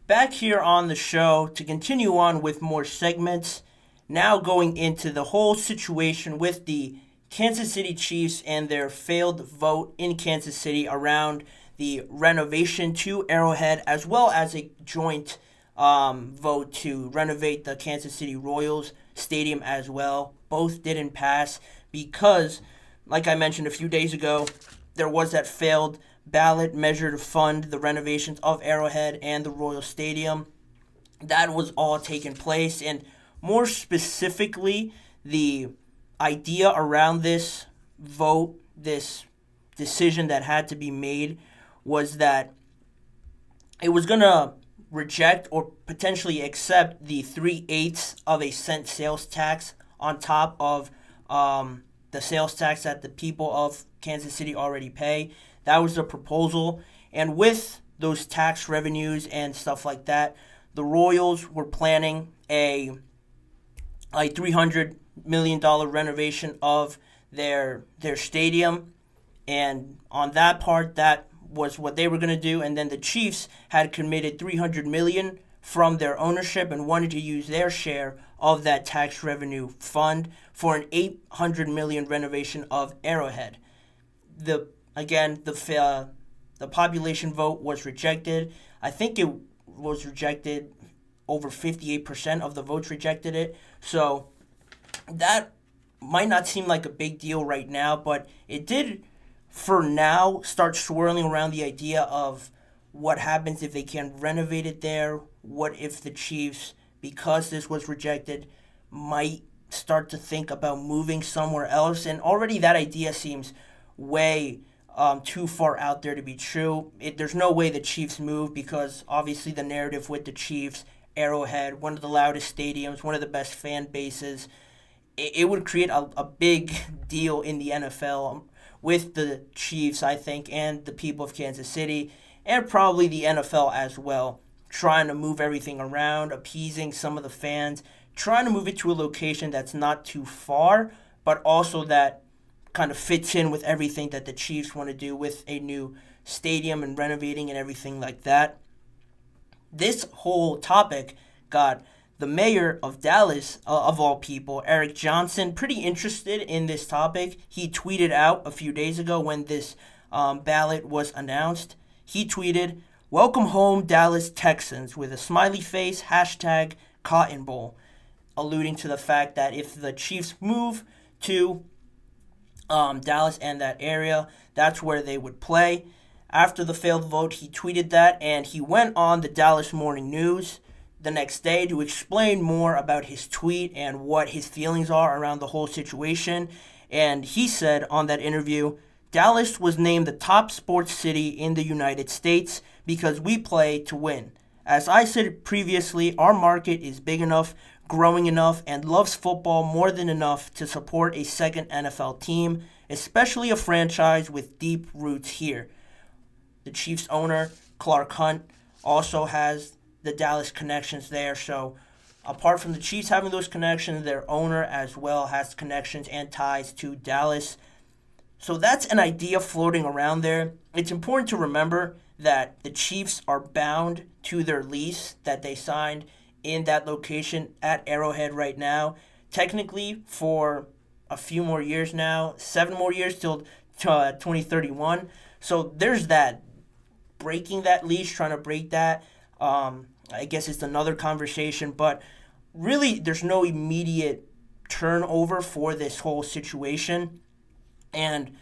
back here on the show to continue on with more segments. Now going into the whole situation with the Kansas City Chiefs and their failed vote in Kansas City around the renovation to Arrowhead, as well as a joint vote to renovate the Kansas City Royals Stadium as well. Both didn't pass because, like I mentioned a few days ago, there was that failed ballot measure to fund the renovations of Arrowhead and the Royal Stadium. That was all taking place, and more specifically, the idea around this vote, this decision that had to be made, was that it was going to reject or potentially accept the 3/8 of a cent sales tax on top of the sales tax that the people of Kansas City already pay. That was the proposal. And with those tax revenues and stuff like that, the Royals were planning a $300 million renovation of their stadium. And on that part, that was what they were going to do. And then the Chiefs had committed $300 million from their ownership and wanted to use their share of that tax revenue fund for an $800 million renovation of Arrowhead. The population vote was rejected. I think it was rejected. Over 58% of the votes rejected it. So that might not seem like a big deal right now, but it did, for now, start swirling around the idea of what happens if they can't renovate it there. What if the Chiefs, because this was rejected, might start to think about moving somewhere else? And already that idea seems way too far out there to be true. There's no way the Chiefs move because obviously the narrative with the Chiefs, Arrowhead, one of the loudest stadiums, one of the best fan bases, it would create a big deal in the NFL with the Chiefs, I think, and the people of Kansas City, and probably the NFL as well, trying to move everything around, appeasing some of the fans, trying to move it to a location that's not too far, but also that kind of fits in with everything that the Chiefs want to do with a new stadium and renovating and everything like that. This whole topic got the mayor of Dallas, of all people, Eric Johnson, pretty interested in this topic. He tweeted out a few days ago when this ballot was announced. He tweeted, "Welcome home, Dallas Texans," with a smiley face, hashtag Cotton Bowl, alluding to the fact that if the Chiefs move to Dallas and that area, that's where they would play. After the failed vote, he tweeted that, and he went on the Dallas Morning News the next day to explain more about his tweet and what his feelings are around the whole situation. And he said on that interview, "Dallas was named the top sports city in the United States because we play to win. As I said previously, our market is big enough, growing enough, and loves football more than enough to support a second NFL team, especially a franchise with deep roots here." The Chiefs owner, Clark Hunt, also has the Dallas connections there. So apart from the Chiefs having those connections, their owner as well has connections and ties to Dallas. So that's an idea floating around there. It's important to remember that the Chiefs are bound to their lease that they signed in that location at Arrowhead right now. Technically, for a few more years now, 7 more years till 2031. So there's that. Breaking that leash, trying to break that, I guess it's another conversation. But really, there's no immediate turnover for this whole situation. And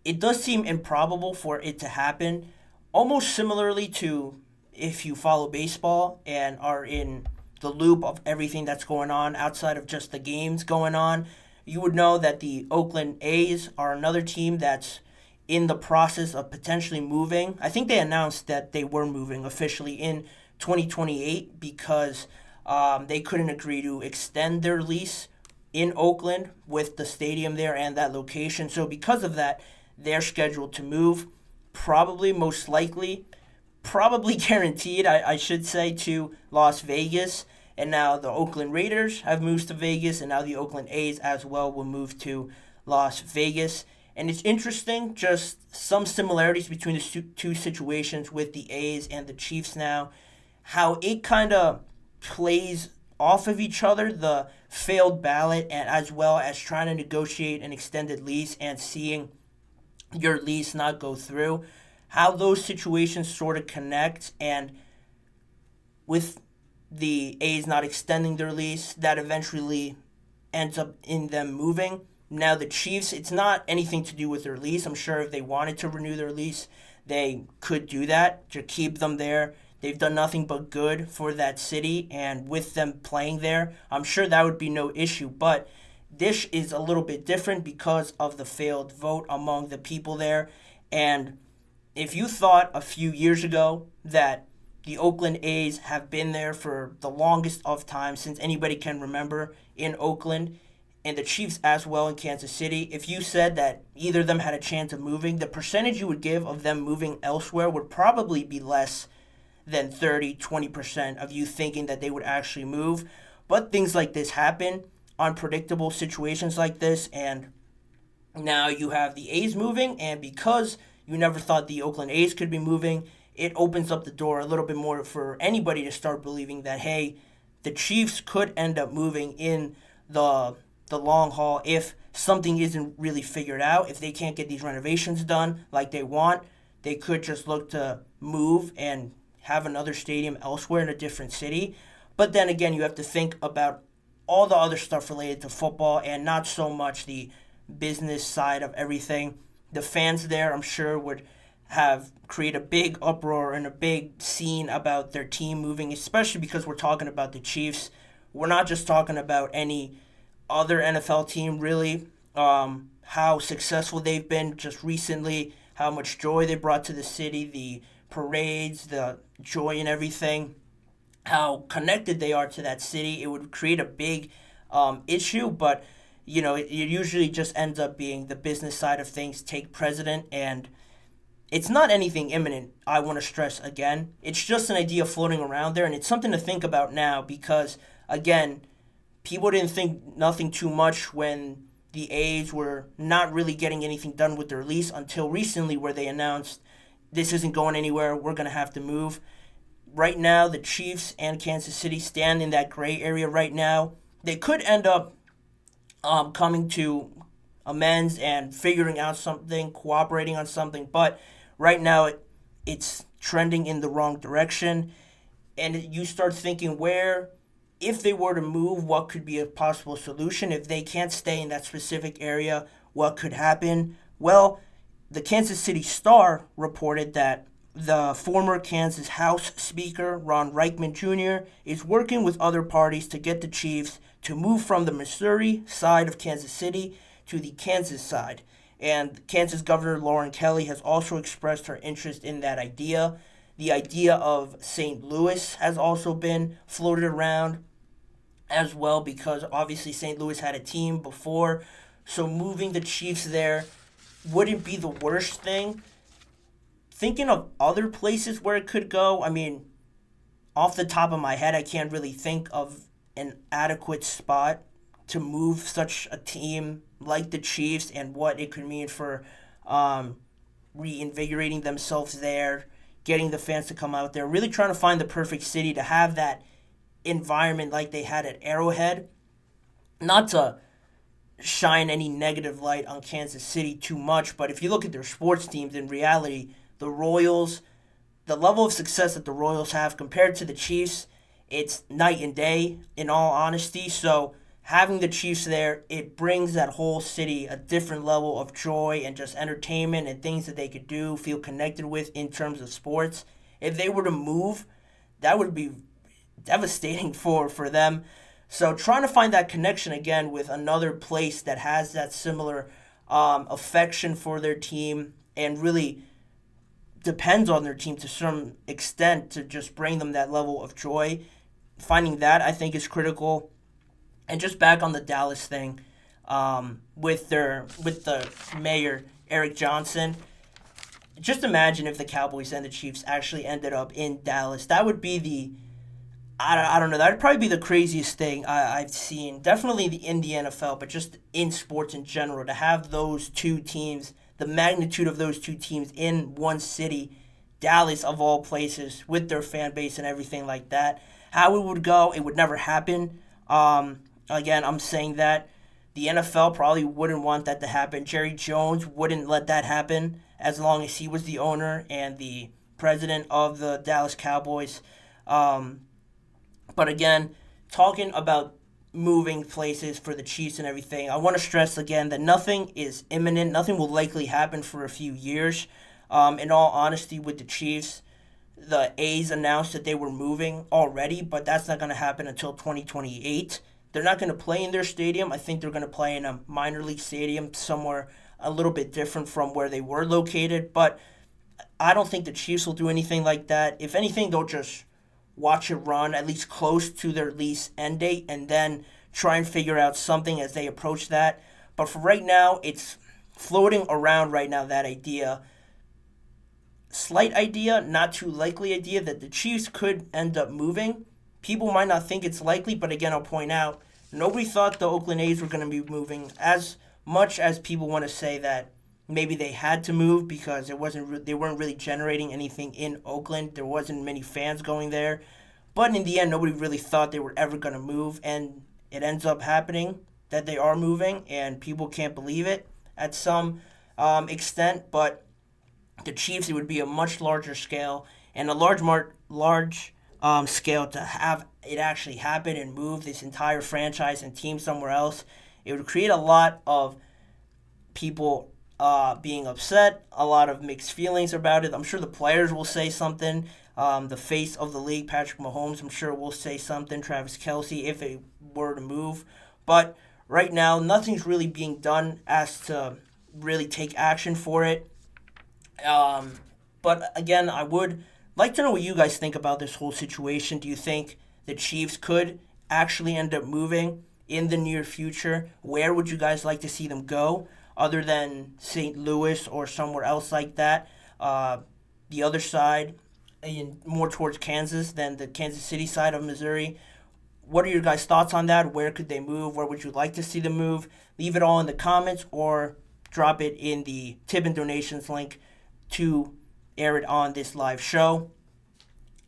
it does seem improbable for it to happen, almost similarly to if you follow baseball and are in the loop of everything that's going on outside of just the games going on. You would know that the Oakland A's are another team that's in the process of potentially moving. I think they announced that they were moving officially in 2028 because they couldn't agree to extend their lease in Oakland with the stadium there and that location. So because of that, they're scheduled to move, probably, most likely, probably guaranteed, I should say, to Las Vegas. And now the Oakland Raiders have moved to Vegas, and now the Oakland A's as well will move to Las Vegas. And it's interesting, just some similarities between the two situations with the A's and the Chiefs now. how it kind of plays off of each other, the failed ballot, and as well as trying to negotiate an extended lease and seeing your lease not go through, how those situations sort of connect, and with the A's not extending their lease, that eventually ends up in them moving. Now the Chiefs, it's not anything to do with their lease. I'm sure if they wanted to renew their lease, they could do that to keep them there. They've done nothing but good for that city, and with them playing there, I'm sure that would be no issue. But this is a little bit different because of the failed vote among the people there. And if you thought a few years ago that the Oakland A's have been there for the longest of time since anybody can remember in Oakland, and the Chiefs as well in Kansas City, if you said that either of them had a chance of moving, the percentage you would give of them moving elsewhere would probably be less than 30-20% of you thinking that they would actually move. But things like this happen, unpredictable situations like this, and now you have the A's moving, and because you never thought the Oakland A's could be moving, it opens up the door a little bit more for anybody to start believing that, hey, the Chiefs could end up moving in the long haul if something isn't really figured out. If they can't get these renovations done like they want, they could just look to move and have another stadium elsewhere in a different city. But then again, you have to think about all the other stuff related to football and not so much the business side of everything. The fans there, I'm sure, would have create a big uproar and a big scene about their team moving, especially because we're talking about the Chiefs. We're not just talking about any other NFL team, really. How successful they've been just recently, how much joy they brought to the city, the parades, the joy and everything, how connected they are to that city. It would create a big issue, but it usually just ends up being the business side of things take precedent, and it's not anything imminent, I want to stress again. It's just an idea floating around there, and it's something to think about now because, again, people didn't think nothing too much when the A's were not really getting anything done with their lease until recently, where they announced this isn't going anywhere, we're going to have to move. Right now, the Chiefs and Kansas City stand in that gray area right now. They could end up coming to amends and figuring out something, cooperating on something, but right now it's trending in the wrong direction. And you start thinking where, if they were to move, what could be a possible solution? If they can't stay in that specific area, what could happen? Well, the Kansas City Star reported that the former Kansas House Speaker, Ron Reichman Jr., is working with other parties to get the Chiefs to move from the Missouri side of Kansas City to the Kansas side. And Kansas Governor Lauren Kelly has also expressed her interest in that idea. The idea of St. Louis has also been floated around as well because obviously St. Louis had a team before. So moving the Chiefs there wouldn't be the worst thing. Thinking of other places where it could go, I mean, off the top of my head, I can't really think of an adequate spot to move such a team like the Chiefs and what it could mean for reinvigorating themselves there, getting the fans to come out there, really trying to find the perfect city to have that environment like they had at Arrowhead. Not to shine any negative light on Kansas City too much, but if you look at their sports teams, in reality, the Royals, the level of success that the Royals have compared to the Chiefs, it's night and day, in all honesty. So having the Chiefs there, it brings that whole city a different level of joy and just entertainment and things that they could do, feel connected with in terms of sports. If they were to move, that would be devastating for them. So trying to find that connection again with another place that has that similar affection for their team and really depends on their team to some extent to just bring them that level of joy. Finding that, I think, is critical. And just back on the Dallas thing, with the mayor, Eric Johnson, just imagine if the Cowboys and the Chiefs actually ended up in Dallas. That would be I don't know, that would probably be the craziest thing I've seen. Definitely in the NFL, but just in sports in general, to have those two teams, the magnitude of those two teams in one city, Dallas, of all places, with their fan base and everything like that. How it would go, it would never happen. Again, I'm saying that the NFL probably wouldn't want that to happen. Jerry Jones wouldn't let that happen as long as he was the owner and the president of the Dallas Cowboys. But again, talking about moving places for the Chiefs and everything, I want to stress again that nothing is imminent. Nothing will likely happen for a few years. In all honesty, with the Chiefs, the A's announced that they were moving already, but that's not going to happen until 2028. They're not going to play in their stadium. I think they're going to play in a minor league stadium somewhere a little bit different from where they were located. But I don't think the Chiefs will do anything like that. If anything, they'll just watch it run at least close to their lease end date and then try and figure out something as they approach that. But for right now, it's floating around right now, that idea. Slight idea, not too likely idea that the Chiefs could end up moving. People might not think it's likely, but again, I'll point out, nobody thought the Oakland A's were going to be moving, as much as people want to say that maybe they had to move because they weren't really generating anything in Oakland. There wasn't many fans going there. But in the end, nobody really thought they were ever going to move, and it ends up happening that they are moving, and people can't believe it at some extent. But the Chiefs, it would be a much larger scale and a large scale to have it actually happen and move this entire franchise and team somewhere else. It would create a lot of people being upset, a lot of mixed feelings about it. I'm sure the players will say something. The face of the league, Patrick Mahomes, I'm sure will say something. Travis Kelce, if it were to move. But right now, nothing's really being done as to really take action for it. But again, I would like to know what you guys think about this whole situation. Do you think the Chiefs could actually end up moving in the near future? Where would you guys like to see them go other than St. Louis or somewhere else like that? The other side, more towards Kansas than the Kansas City side of Missouri. What are your guys' thoughts on that? Where could they move? Where would you like to see them move? Leave it all in the comments or drop it in the tip and donations link to air it on this live show.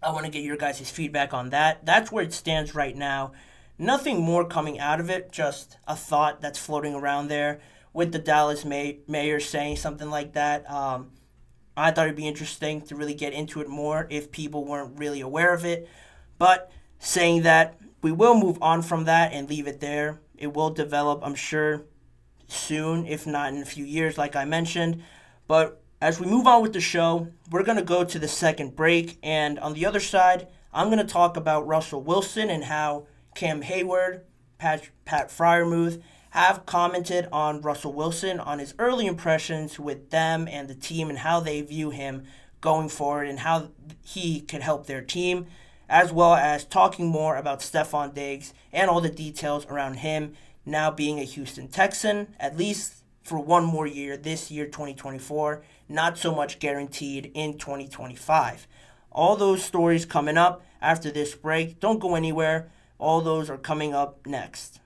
I want to get your guys' feedback on that. That's where it stands right now. Nothing more coming out of it, just a thought that's floating around there with the Dallas mayor saying something like that. I thought it'd be interesting to really get into it more if people weren't really aware of it. But saying that, we will move on from that and leave it there. It will develop, I'm sure, soon, if not in a few years, like I mentioned. But as we move on with the show, we're going to go to the second break. And on the other side, I'm going to talk about Russell Wilson and how Cam Hayward, Pat Freiermuth have commented on Russell Wilson, on his early impressions with them and the team and how they view him going forward and how he could help their team, as well as talking more about Stephon Diggs and all the details around him now being a Houston Texan, at least for one more year, this year, 2024, not so much guaranteed in 2025. All those stories coming up after this break. Don't go anywhere. All those are coming up next.